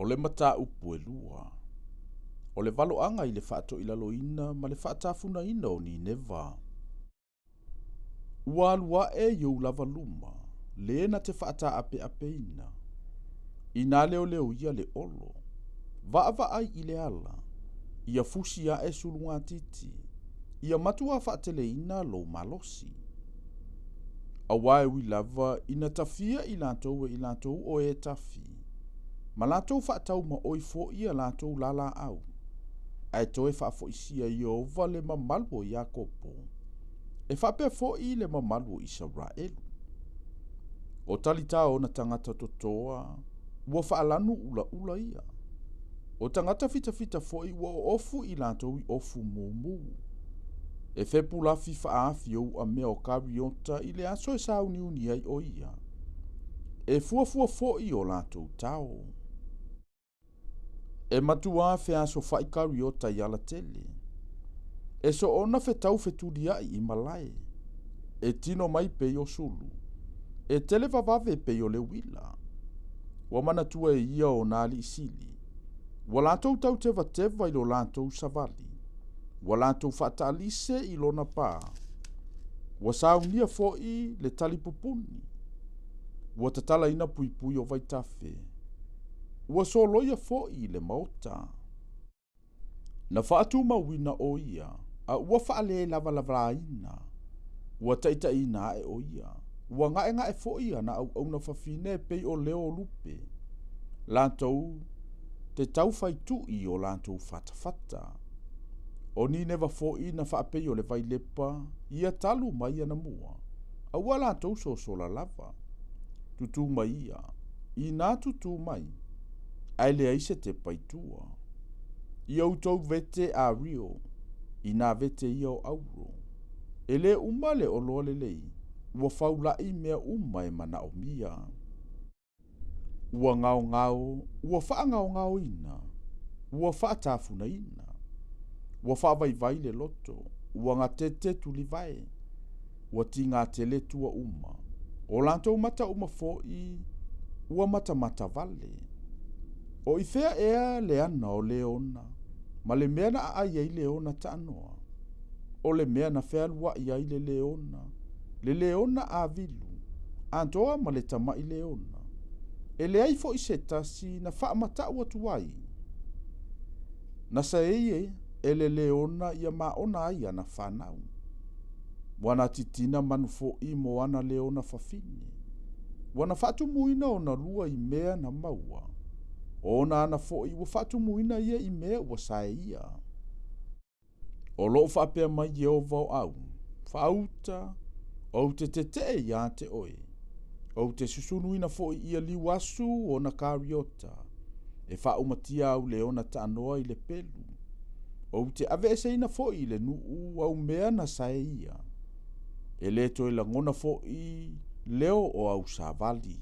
O le mata upu e lua. O le valoanga i le whaato i laloina ma le whaatafuna ina o ni neva. Ua alua e iou lava luma, lena te whaata ape ape ina. Ina leo leo ia le olo. Va ai i le ala. Ia fusi a e sulunga titi. Ia matua whaatele ina lo malosi. Awae wi lava ina tafia i lantou e i lantou o e tafi. Ma lantou whaatau ma oi fo ia lantou lala au. Ai toe whaafo isia i o vale ma malwo ia kopo. E whape fo i le ma malwo Israelu. O talita o na tangata totoa, ua whaalanu ula ula ia. O tangata fita fo i ua ofu i lantou i ofu mumu. E fepu la fifa afi o a mea o kariota i le aso e sauni uni ai o ia. E fua fo i o lantou tau. E matua fe aso fai kariota i ala tele. E so ona fe tau fe tudia i malai. E tino mai pe o sulu. E tele vavave pe o le wila. Wa mana tua e ia o nali isili. Wa lantou tau teva i lo lantou savali. Wa lantou fata alise i lo na pa. Wa saunia fo i le talipupuni. Wa tatala ina pui o vaitafe. Ua soloia fo i le maota. Na whaatu mawina o ia, a ua whaale lava ina. Ua taita ina e o ia. Ua ngae fo ia na au na whawhine pei o leo lupe. Lantou, te tau whaitu i o lantou fata. O ni newa fo i na whaapei o le vai lepa, ia talu mai ana mua. A ua lantou so la lava. Tutu mai ia. I nā tutu mai. Ai le aise te paitua. Ia utou vete a rio. I nā vete ia o auro. E le uma le o loa le lei. Ua whaulai mea uma e mana o mia. Ua ngao. Ua wha ngao ina. Ua wha tafuna ina. Ua wha vai le loto. Ua ngā te tuli vai. Ua ti ngā te le tua uma. O lantou mata uma fo i. Ua mata vale. O i fea ea le ana o le ona, ma le mea na ai ai le ona ta anoa. O le mea na fea lua i ai le ona a vilu, antoa ma le tama i le ona. E le ai fo i se tasi na faa mata ua tuai. Na sa e le ona ia ma ona ai ana whanau. Wana titina manu fo i mo ana le ona fafine. Wana fatu muina ona lua i mea na maua. Ona ana fo i ua fatu muina ia i mea ua sae ia. O loo whapea mai Jehova o au. Whauta, o te ia te oe. O te susunuina fo i ia liwasu o na kariota. E whaumatia au le ona ta anoa i le pelu. O te aveseina fo i le nuu au mea na sae ia. E le toi la ngona fo i leo o au savali.